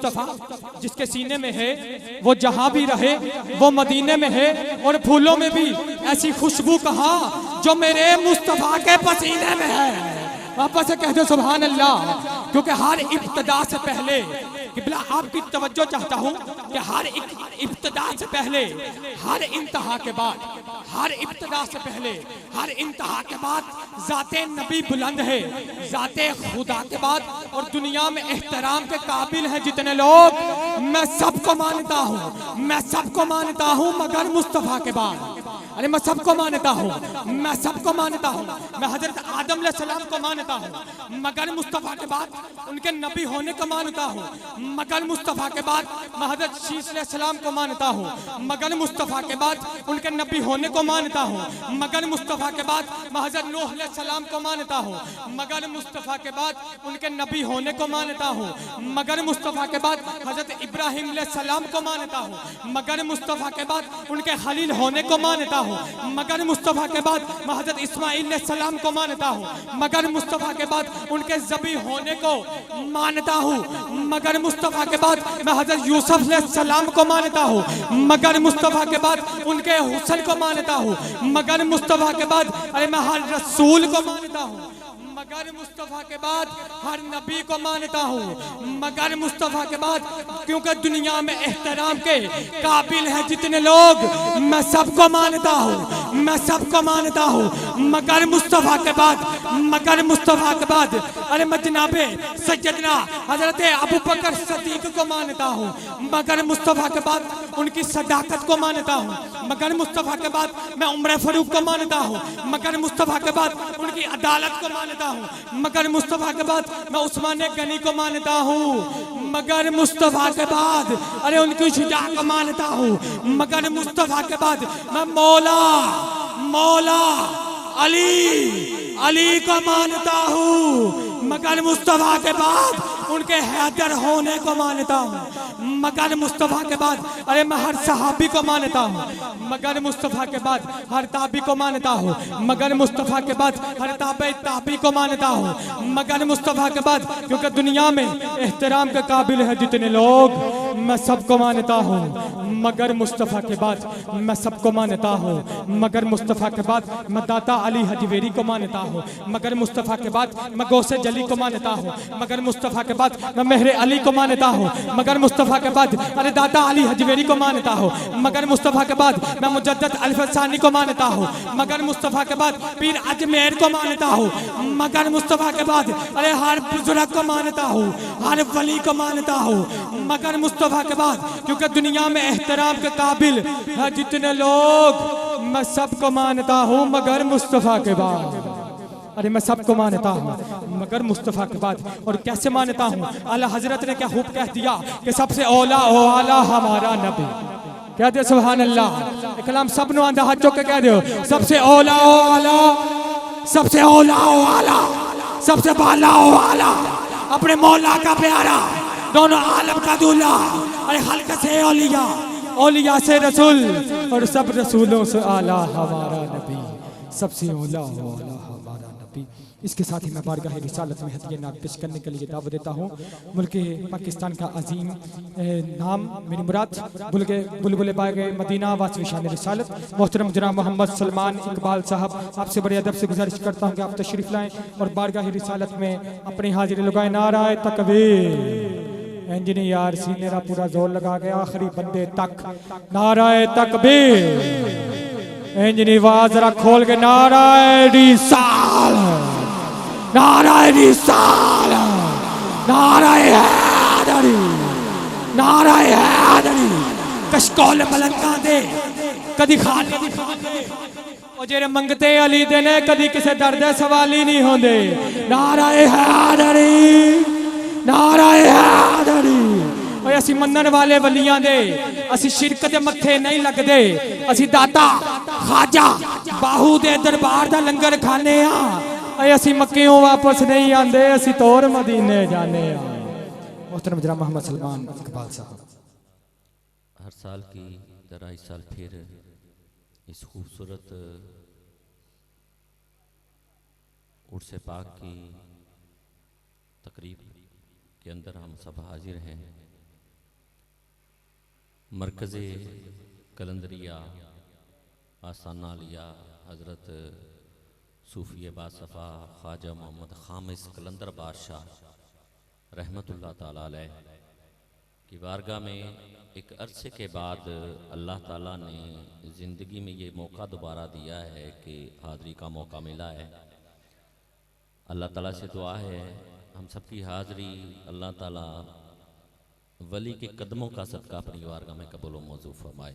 मुस्तफ़ा जिसके सीने में है वो जहां भी रहे, वो मदीने में है और फूलों में भी ऐसी खुशबू कहा जो मेरे मुस्तफ़ा के पसीने में है। वापस से कह दो सुभान अल्लाह। क्योंकि हर इब्तिदा से पहले किबला आपकी तवज्जो चाहता हूं कि हर इब्तिदा से पहले, हर इंतहा के बाद, हर इब्तिदा से पहले, हर इंतहा के बाद ज़ाते नबी बुलंद है, ज़ाते खुदा के बाद। और दुनिया में एहतराम के काबिल हैं जितने लोग, मैं सबको मानता हूं, मैं सबको मानता हूं मगर मुस्तफ़ा के बाद। अरे मैं सबको मानता हूँ, मैं सबको मानता हूँ। मैं हजरत आदम अलैहिस्सलाम को मानता हूँ मगर मुस्तफ़ा के बाद उनके नबी होने को मानता हूँ, मगर मुस्तफ़ा के बाद मैं हजरत शीस अलैहिस्सलाम को मानता हूँ, मगर मुस्तफ़ा के बाद उनके नबी होने को मानता हूँ, मगर मुस्तफ़ा के बाद मैं हजरत नूह अलैहिस्सलाम को मानता हूँ, मगर मुस्तफ़ा के बाद उनके नबी होने को मानता हूँ, मगर मुस्तफ़ा के बाद हजरत इब्राहिम अलैहिस्सलाम को मानता हूँ, मगर मुस्तफ़ा के बाद उनके खलील होने को मानता हूँ, मगर मुस्तफ़ा के बाद मैं हज़रत इस्माइल अलैहिस्सलाम को मानता हूँ, मगर मुस्तफ़ा के बाद उनके ज़बी होने को मानता हूँ, मगर मुस्तफ़ा के बाद मैं हज़रत यूसुफ अलैहिस्सलाम को मानता हूँ, मगर मुस्तफ़ा के बाद उनके हुस्न को मानता हूँ, मगर मुस्तफ़ा के बाद अरे मैं हर रसूल को मानता हूँ, मगर मुस्तफ़ा के बाद हर नबी को मानता हूँ, मगर मुस्तफ़ा के बाद क्योंकि दुनिया में एहतराम के काबिल है जितने लोग, मैं सबको मानता हूँ, मैं सबको मानता हूँ, मगर मुस्तफ़ा के बाद, मगर मुस्तफ़ा के बाद अरे मैं जनाबे सैयदना हज़रत अबू बकर सदीक को मानता हूँ, मगर मुस्तफ़ा के बाद उनकी सदाकत को मानता हूँ, मगर मुस्तफ़ा के बाद मैं उमर फ़ारूक को मानता हूँ, मगर मुस्तफ़ा के बाद उनकी अदालत को मानता हूँ, मगर मुस्तफ़ा के बाद मैं उस्मान गनी को मानता हूँ, मगर मुस्तफ़ा के बाद अरे उनकी शुजा को मानता हूँ, मगर मुस्तफ़ा के बाद मैं मौला मौला अली को मानता हूँ, मगर मुस्तफ़ा के बाद उनके हैदर होने को मानता हूँ, मगर मुस्तफ़ा के बाद अरे मैं हर सहाबी को मानता हूँ, मगर मुस्तफ़ा के बाद हर ताबी को मानता हूँ, मगर मुस्तफ़ा के बाद हर ताबी को मानता हूँ, मगर मुस्तफ़ा के बाद क्योंकि दुनिया में एहतराम के काबिल है जितने लोग, मैं सबको मानता हूँ, मगर मुस्तफ़ा के बाद मैं सबको मानता हूँ, मगर मुस्तफ़ा के बाद मैं दाता अली हजवेरी को मानता हूँ, मगर मुस्तफ़ा के बाद मैं गौसे जली को मानता हूँ, मगर मुस्तफ़ा के बाद मैं मेहरे अली को मानता हूँ, मगर मुस्तफ़ा के बाद अरे दाता अली हजवेरी को मानता हूँ, मगर मुस्तफ़ा के बाद मैं मुजद्दद अल्फसानी को मानता हूँ, मगर मुस्तफ़ा के बाद पीर अजमेर को मानता हूँ, मगर मुस्तफ़ा के बाद अरे हर बुजुर्ग को मानता हूँ, हर वली को मानता हूँ, मगर मुस्तफ़ा के बाद क्योंकि दुनिया में एहतराम के काबिल है जितने लोग, मैं सबको मानता हूँ मगर मुस्तफ़ा के बाद अरे मैं सबको मानता हूँ मगर मुस्तफ़ा के बाद। और कैसे मानता हूँ, आला हजरत ने क्या खूब कह दिया कि सबसे औला ओ आला हमारा नबी। कह दे सुभान अल्लाह। कलाम सब नु आंदा हाथ चुक के कह दो सबसे औला ओ आला, सबसे औला ओ आला, सबसे बाला ओ आला, अपने मौला का प्यारा, दोनों आलम का दूल्हा, अरे हल्क से औलिया, औलिया से रसूल और सब रसूलों से आला हमारा नबी, सबसे औला ओ आला हमारा नबी। इसके साथ ही मैं बारगाह रिसालत में हदिया नात पेश करने के लिए दावत देता हूँ मुल्क पाकिस्तान का अजीम नाम मेरी मुराद बुलबुल पाए मदीना वासवी शान रिसालत मोहतरम जनाब मोहम्मद सलमान इकबाल साहब, आपसे बड़े अदब से गुजारिश करता हूँ कि आप तशरीफ़ लाएँ और बारगाह रिसालत में अपनी हाजिरी लगाएं। नाराए तकबीर, इंजनी यार सीनेरा पूरा जोर लगा के आखिरी बंदे तक, नाराए तकबीर, इंजनी आवाज जरा खोल के नाराए रिसालत, नाराए रिसालत, नाराए हैदरी, नाराए हैदरी। कशकोल मलंगा दे कदी खाली ओ जेरे मंगते अली दे ने कदी किसे डर दे सवाल ही नहीं होंदे। नाराए हैदरी, नाराए हैदरी। ओए असी मनन वाले वलियां दे असी शिरक दे मत्थे नहीं लगदे, असी दाता खाजा बाहू दे दरबार दा लंगर खाने आ। असी मक्कियों वापस नहीं आंदे, असी तौर मदीने जाने आ। मोहतरम जनाब मोहम्मद सलमान इकबाल साहब। हर साल की तरह इस साल फिर इस खूबसूरत उर्स पाक की तकरीब के अंदर हम सब हाजिर हैं। मरकज़ कलंदरिया आसाना लिया हज़रत सूफ़ी बासफ़ा ख्वाजा मोहम्मद खामिस कलंदर बादशाह रहमतुल्लाह ताला अलैह की बारगाह में एक अरसे के बाद अल्लाह ताला ने ज़िंदगी में ये मौका दोबारा दिया है कि हाज़री का मौका मिला है। अल्लाह ताला से दुआ है हम सबकी हाज़री अल्लाह ताला वली के कदमों का सदका अपनी बारगाह में कबूल व मौजूद फरमाए।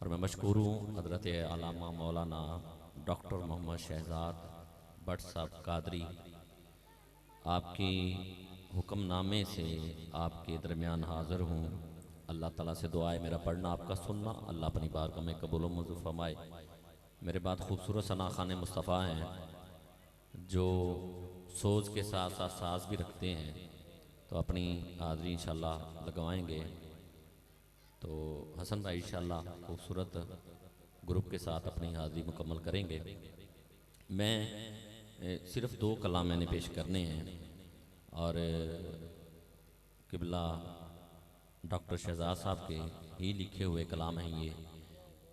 और मैं मशकूर हूँ हज़रत अल्लामा मौलाना डॉक्टर मोहम्मद शहजाद भट्ट साहब कादरी, आपकी हुक्मनामे से आपके दरमियान हाज़िर हूँ। अल्लाह ताला से दुआ है मेरा पढ़ना आपका सुनना अल्लाह अपनी बारगाह में कबूल व मंजूर फरमाए। मेरे बाद खूबसूरत सना खाने मुस्तफ़ा हैं जो सोच के साथ साथ साज भी रखते हैं, तो अपनी हाज़री इंशाल्लाह लगवाएंगे। तो हसन भाई इंशाल्लाह खूबसूरत ग्रुप के साथ अपनी हाज़री मुकम्मल करेंगे। मैं सिर्फ़ 2 कलाम मैंने पेश करने हैं और किबला डॉक्टर शहजाद साहब के ही लिखे हुए कलाम हैं ये,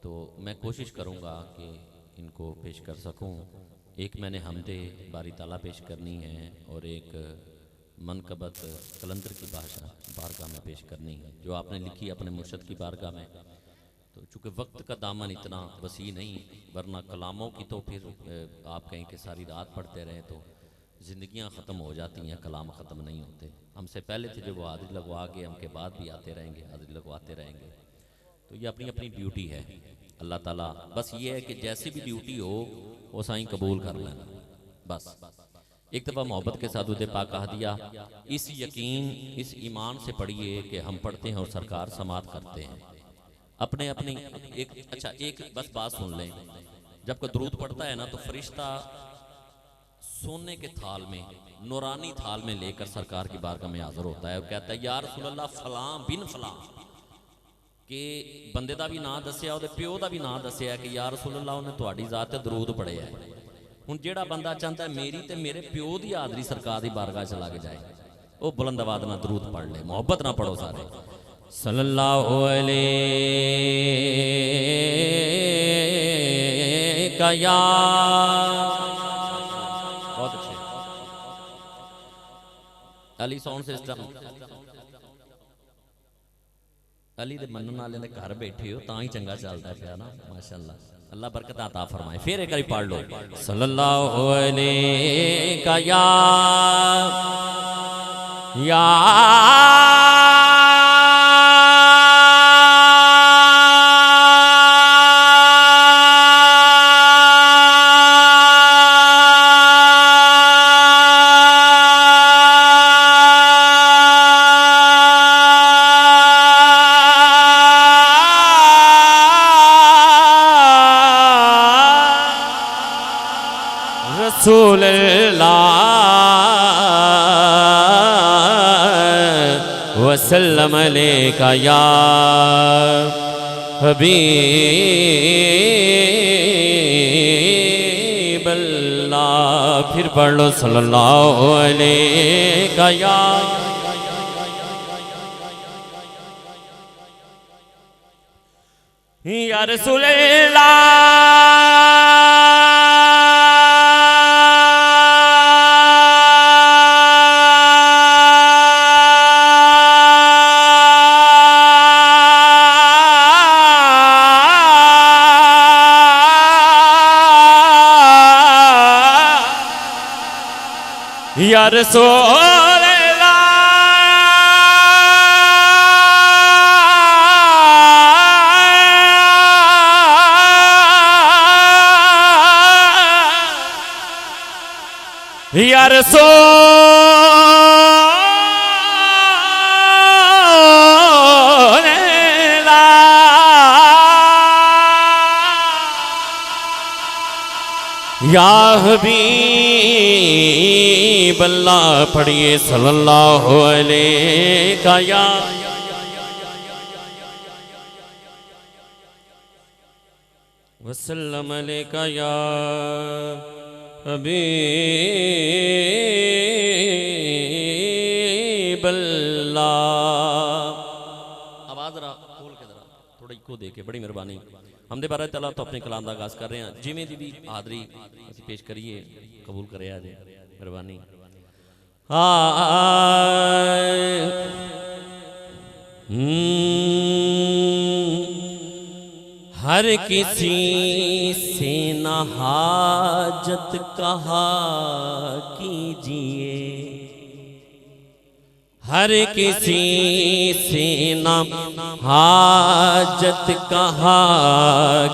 तो मैं कोशिश करूँगा कि इनको पेश कर सकूँ। एक मैंने हमदे बारी ताला पेश करनी है और एक मनकबत कलंदर की बारगाह में पेश करनी है जो आपने लिखी अपने मुर्शद की बारगाह में। तो चूँकि वक्त का दामन इतना वसी नहीं, वरना कलामों की तो फिर आप कहें कि सारी रात पढ़ते रहें तो ज़िंदगियां ख़त्म हो जाती हैं, कलाम ख़त्म नहीं होते। हमसे पहले थे जो वो हाज़री लगवा के हमके बाद भी आते रहेंगे, हाज़री लगवाते रहेंगे। तो ये अपनी अपनी ड्यूटी है। अल्लाह ताला बस ये है कि जैसी भी ड्यूटी हो वो साईं कबूल कर लेना। बस एक दफ़ा मोहब्बत के साथ उदे पाक कह दिया, इस यकीन इस ईमान से पढ़िए कि हम पढ़ते हैं और सरकार समात करते हैं। अपने अपनी एक बस बात सुन लें, जब कोई दुरूद पढ़ता है ना तो फरिश्ता सोने के थाल में, नूरानी थाल में लेकर सरकार की बारगाह में हाजिर होता है और कहता है या रसूल अल्लाह फलां बिन फलां के बंदे का भी नाम दसिया, उहदे प्यो का भी नाम दसिया कि या रसूल अल्लाह उन्हें तुहाडी ज़ात ते दरूद पढ़े है। हुण जिहड़ा बंदा चाहता है मेरी ते मेरे प्यो की हाज़री सरकार की बारगाह च लग जाए, वो बुलंद आवाज़ नाल दरूद पढ़ ले, मोहब्बत ना पढ़ो सारे सल्लल्लाहु अलैहि या। बहुत अच्छे अली साउंड सिस्टम, अली दे मनन वाले दे घर बैठे हो तां ही चंगा चलदा पिया ना, माशाअल्लाह। अल्लाह बरकत अता फरमाए। फिर एक बार पढ़ लो सल्लल्लाहु अलैहि या वसल्लम अलैका या हबीब अल्लाह। फिर पढ़ लो सल्लल्लाहु अलैका या। या रसूल या रसूल या रसूल या हबीब अल्लाह। पढ़िए सल्लल्लाहु अलैहि या। वसल्लम अलैका या हबीब अल्लाह। आवाज़ जरा खोल के जरा थोड़ा इको दे के बड़ी मेहरबानी। हमदे बारह तला तो अपने कलाम का आगाज कर रहे हैं, जिमें दी भी हाजरी असीं पेश करिए कबूल करे आज मेहरबानी। हर किसी से न हाजत कहा कीजिए, हर किसी से न हाजत कहा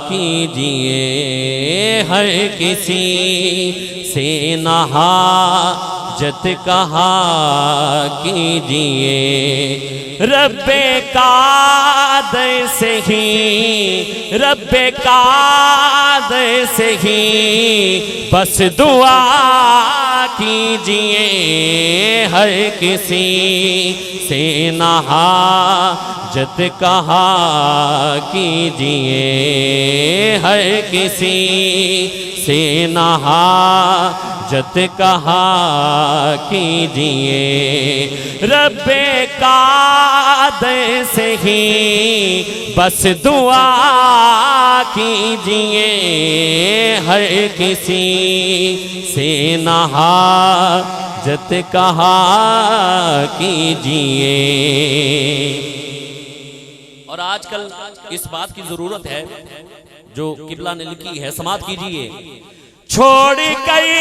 कीजिए, हर किसी से न हाजत कहा कीजिए। रब्बे कादर से ही, रब्बे कादर से ही बस दुआ कीजिए, हर किसी से न हाजत कहा कीजिए, हर किसी से न हाजत कहा कीजिए। रब्बे कादर से ही बस दुआ कीजिए, हर किसी से न हाजत कहा कीजिए। और आजकल इस बात की जरूरत है जो किबला ने लिखी है, समात कीजिए। छोड़ गई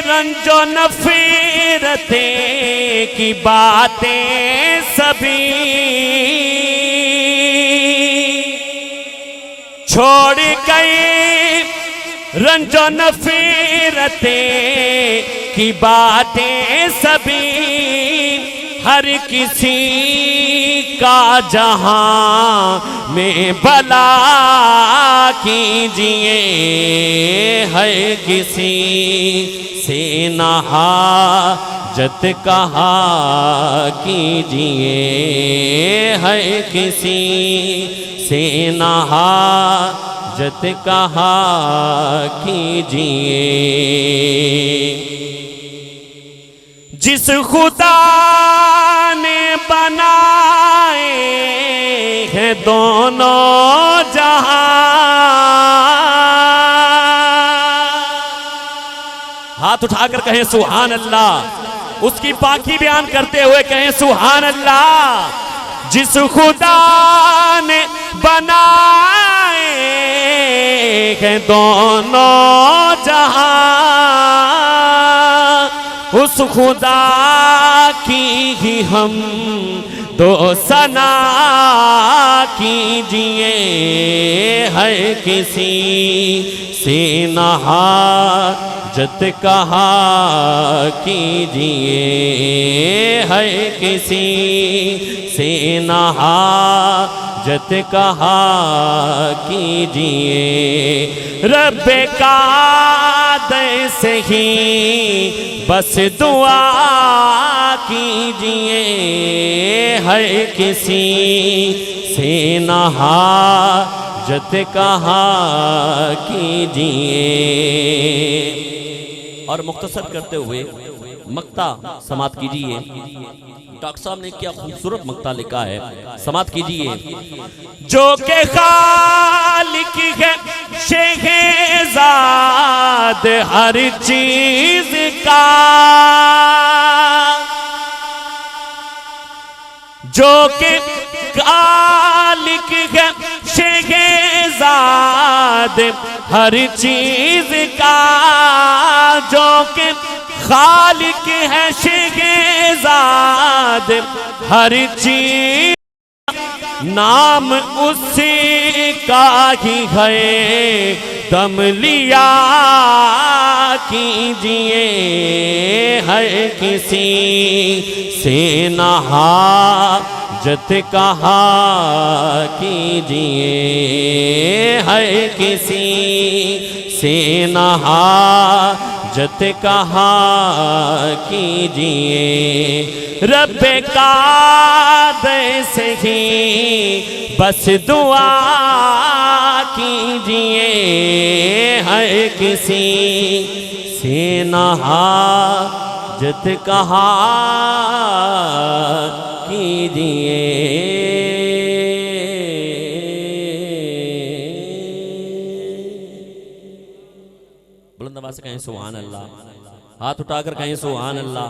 रंजो नफीरते की बातें सभी, छोड़ गई रंजो नफीरते की बातें सभी, हर किसी का जहां में भला कीजिए, हर किसी से न हाजत कहा कीजिए, हर किसी से न हाजत कहा कीजिए। जिस खुदा ने बनाए हैं दोनों जहां, हाथ उठाकर कहें सुभान अल्लाह, उसकी पाकी बयान करते हुए कहें सुभान अल्लाह। जिस खुदा ने बनाए हैं दोनों जहां, उस खुदा की ही हम दो सना कीजिए, हर किसी से न हाजत कहा कीजिए, हर किसी से न हाजत कहा कीजिए। रब्बे कादर से ही बस दुआ कीजिए, हर किसी से न हाजत कहा कीजिए। और मुख्तसर करते हुए मक्ता समात कीजिए। डॉक्टर साहब ने क्या खूबसूरत मक्ता लिखा है, समात कीजिए। जो के खालिक है शहजाद हर चीज का, जो के खालिक है शहजाद हर चीज का, जो के खालिक है शहजाद हर चीज, नाम उसी का ही है दम लिया कीजिए, हर किसी से न हाजत कहा कीजिए, हर किसी से न हाजत कहा कीजिए। रब्बे कादर से ही बस दुआ कीजिए, हर किसी से न हाजत कहा कीजिए। तलबा से कहें सुभान अल्लाह, हाथ उठाकर कहें सुभान अल्लाह,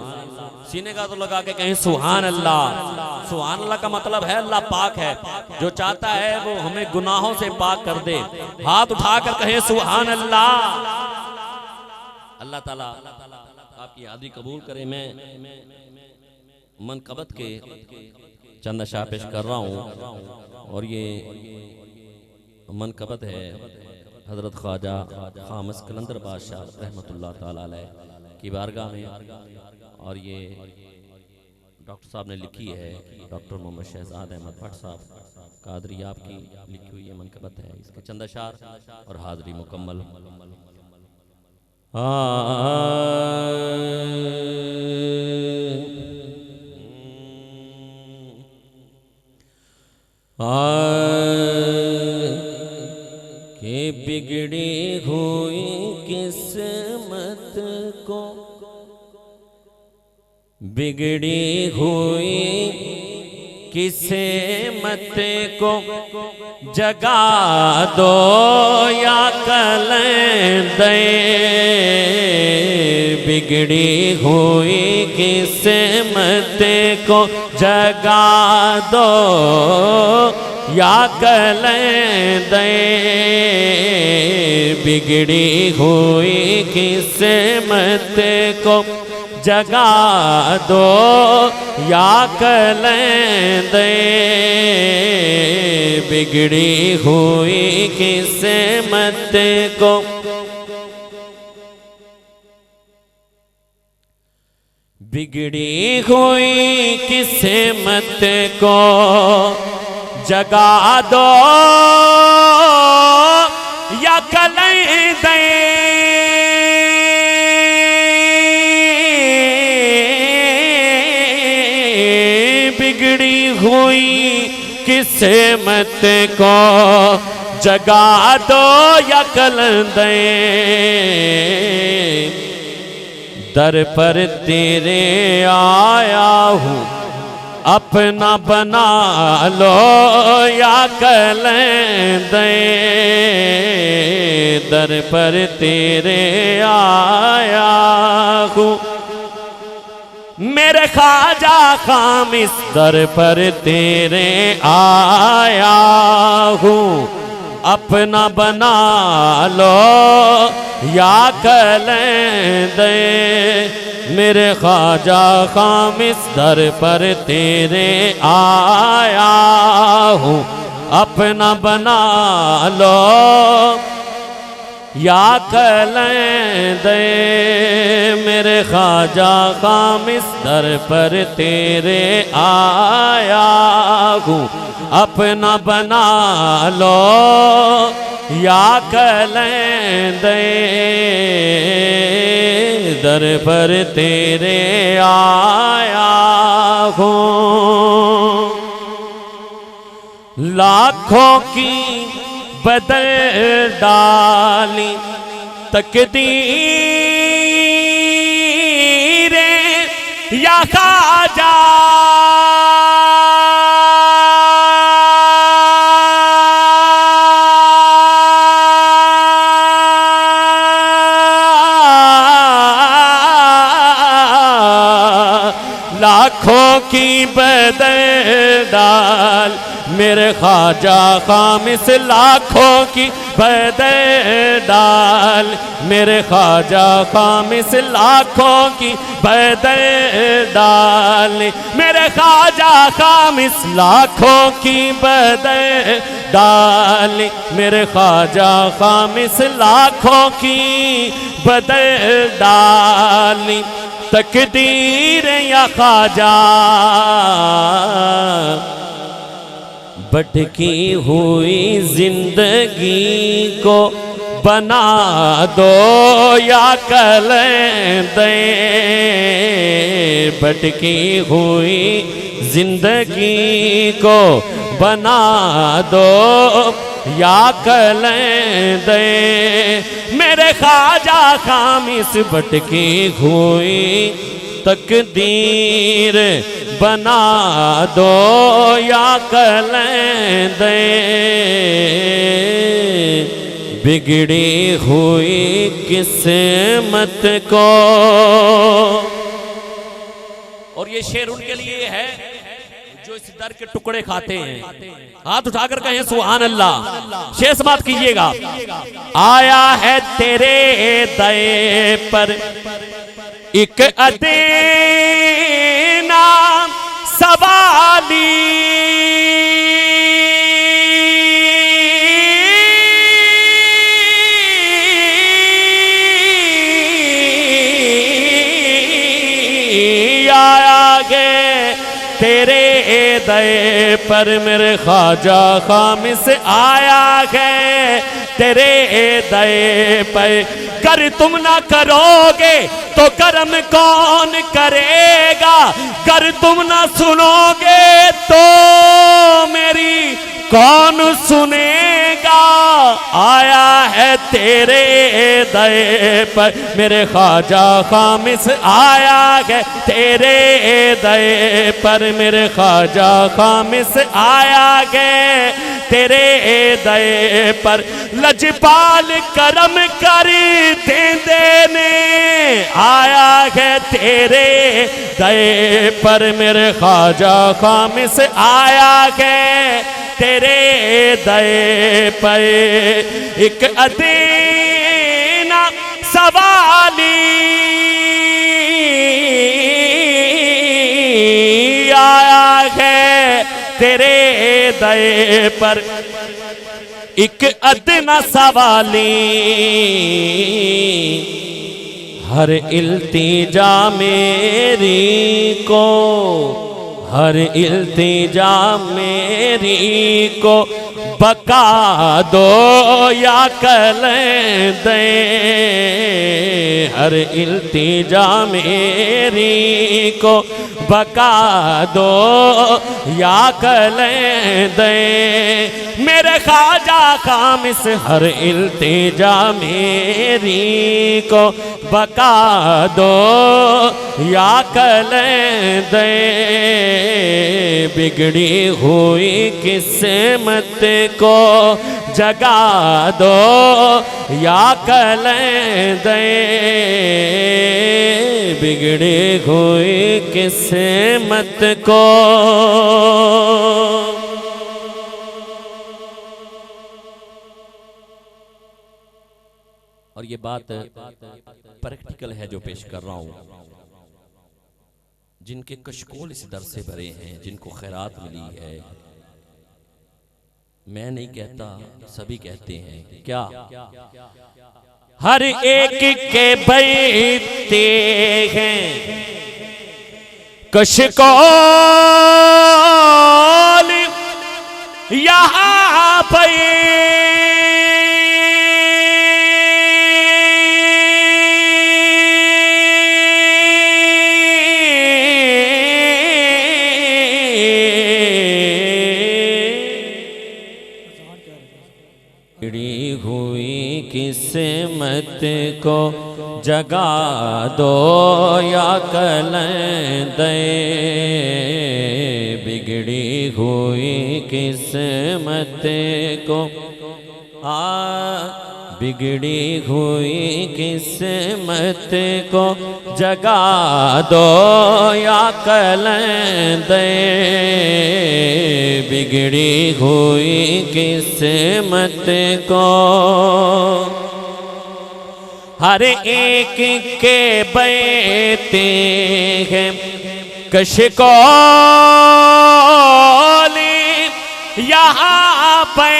सीने का तो लगा के कहें सुभान अल्लाह। सुभान अल्लाह का मतलब है अल्लाह पाक है, जो चाहता है वो हमें गुनाहों से पाक कर दे। हाथ उठाकर कहें सुभान अल्लाह। अल्लाह ताला आपकी हाजिरी कबूल करे। मैं मनकबत के चंद अशआर पेश कर रहा हूँ और ये मनकबत है हजरत ख्वाजा खामस कलंदर बादशाह रहमतुल्लाह ताला अलैह की बारगाह में, और ये डॉक्टर साहब ने लिखी है, डॉक्टर मोहम्मद शहजाद अहमद भट्ट साहब कादरी आपकी लिखी हुई ये मनकबत है। इसके चंद अशआर और हाजिरी मुकम्मल। के बिगड़ी हुई किस्मत को, बिगड़ी हुई किस्मत को जगा दो या कलंदे, बिगड़ी हुई किस्मत को जगा दो या कलंदे, बिगड़ी हुई किस्मत को जगा दो या कलंदे, बिगड़ी हुई किस्मत को, बिगड़ी हुई किस्मत को जगा दो या कलंदे, बिगड़ी हुई किस्मत को जगा दो या कलंदे, दर पर तेरे आया हूँ अपना बना लो या कलंदे, दर पर तेरे आया हूँ मेरे ख्वाजा खामिस, दर पर तेरे आया हूँ अपना बना लो या कलंदे, मेरे ख्वाजा खामिस दर पर तेरे आया हूँ अपना बना लो या कलंदे, मेरे ख्वाजा खामिस दर पर तेरे आया हूँ अपना बना लो या कलंदे, दर पर तेरे आया हूँ। लाखों की बदल डाली तकदीरें या ख्वाजा, लाखों की बदल डाल मेरे ख्वाजा खामिस, लाखों की बदल डाल मेरे ख्वाजा खामिस, लाखों की बदल डाल मेरे ख्वाजा खामिस, लाखों की बदल डाल मेरे ख्वाजा खामिस, लाखों की बदल डाल तकदीर या ख्वाजा, भटकी हुई जिंदगी को बना दो या कलंदे, भटकी हुई जिंदगी को बना दो या कलंदे, मेरे ख्वाजा खामिस भटकी हुई तकदीर बना दो या कलंदे, बिगड़ी हुई किस्मत को। और ये शेर उनके लिए है जो इस दर के टुकड़े खाते हैं। हाथ उठाकर कहें सुभान अल्लाह। शेर समाप्त कीजिएगा। आया है तेरे दए पर एक अदीना सवाली, तेरे दए पर मेरे ख्वाजा खामिस आया है। तेरे दए पर कर तुम ना करोगे तो करम कौन करेगा, कर तुम ना सुनोगे तो मेरी कौन सुनेगा। आया है तेरे दए पर मेरे ख्वाजा खामिस आया है। तेरे दए पर मेरे ख्वाजा खामिस आया है। तेरे दए पर लजपाल करम करी देने आया है। तेरे दए पर मेरे ख्वाजा खामिस आया है। तेरे दए पर एक अदीना सवाली आया है। तेरे दए पर एक अदना सवाली, हर इल्तिजा मेरी को, हर इल्तिजा मेरी को बका दो या कल दे। हर इल्तिजा मेरी को बका दो या कल दे। मेरे ख्वाजा खामिस हर इल्तिजा मेरी को बका दो या कल दे। बिगड़ी हुई किस्मत को जगा दो या कल दे। बिगड़ी हुई किस्मत को। और ये बात प्रैक्टिकल है जो पेश कर रहा हूं। जिनके कशकोल इस दर से भरे हैं, जिनको खैरात मिली है, मैं नहीं कहता सभी कहते हैं। क्या हर एक के बैठते हैं कशकोल यहाँ पे। किस्मत को जगा दो या कल दे। बिगड़ी हुई किस्मत को बिगड़ी हुई किस्मत को जगा दो या कल दे। बिगड़ी हुई किस्मत को हर एक के बैठते हैं कशकोल यहाँ पे।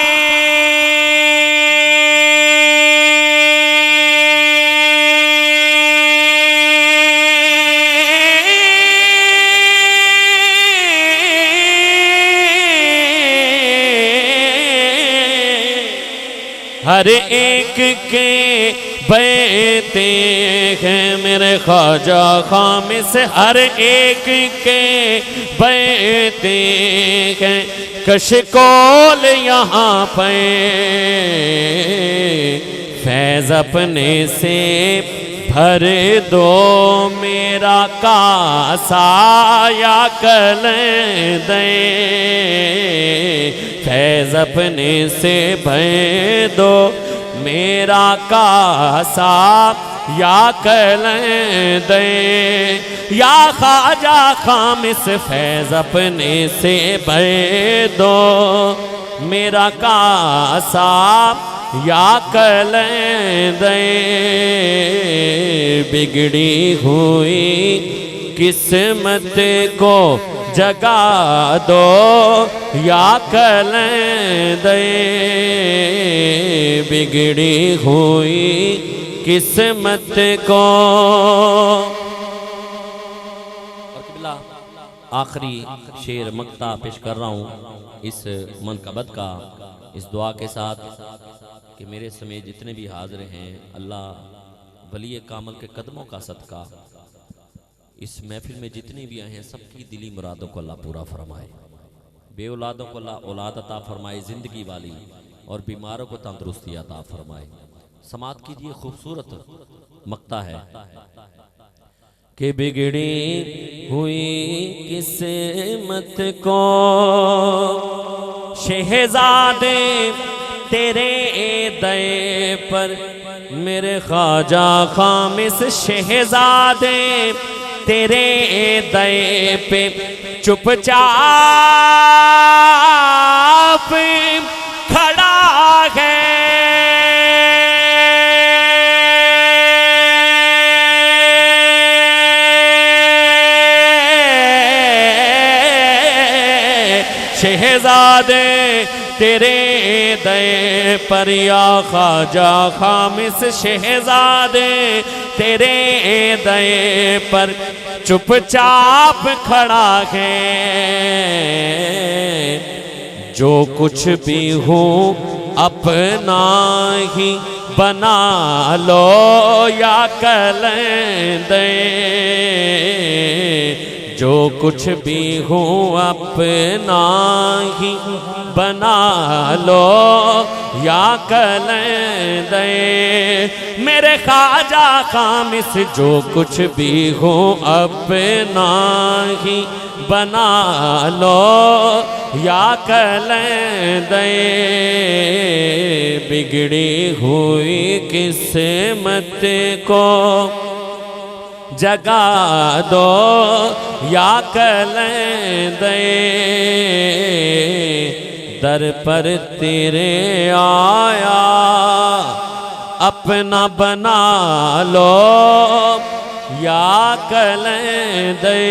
हर एक के बैठते हैं मेरे ख्वाजा खामिस। हर एक के बैठते हैं कशकोल यहाँ पे। फैज़ अपने से भर दो मेरा कासा या कल दे। फैज़ अपने से भर दो मेरा कासा या कलें दे, या ख्वाजा खामिस फैज़ अपने से भर दो, मेरा कासा या कलें दे, बिगड़ी हुई किस्मत को जगा दो, या कलें दे, बिगड़ी हुई किस्मत को। आखिरी शेर मक्ता पेश कर रहा हूँ इस मनकबत का, इस दुआ के साथ कि मेरे समेत जितने भी हाजिर हैं, अल्लाह वली कामल के कदमों का सदका इस महफिल में जितने भी आए हैं सबकी दिली मुरादों को अल्लाह पूरा फरमाए, बे औलादों को अल्लाह औलाद अता फरमाए ज़िंदगी वाली, और बीमारों को तंदुरुस्ती अता फरमाए। समात कीजिए, खूबसूरत मक्ता है कि बिगड़ी हुई किस्मत को शहजादे तेरे दए पर, मेरे ख्वाजा खामिस शहजादे तेरे दए पे चुपचाप खड़ा है, शहजादे तेरे दए पर, या ख्वाजा खामिस शहजादे तेरे दए पर चुपचाप खड़ा है, जो कुछ भी हूँ अपना ही बना लो, या कलें दे, जो कुछ भी हूँ अपना ही बना लो, या कलें दे, मेरे ख्वाजा खामिस जो कुछ भी हूँ अपना ही बना लो, या कलें दे, बिगड़ी हुई किस्मत को जगा दो, या कलें दे, दर पर तेरे आया अपना बना लो, या कलें दे।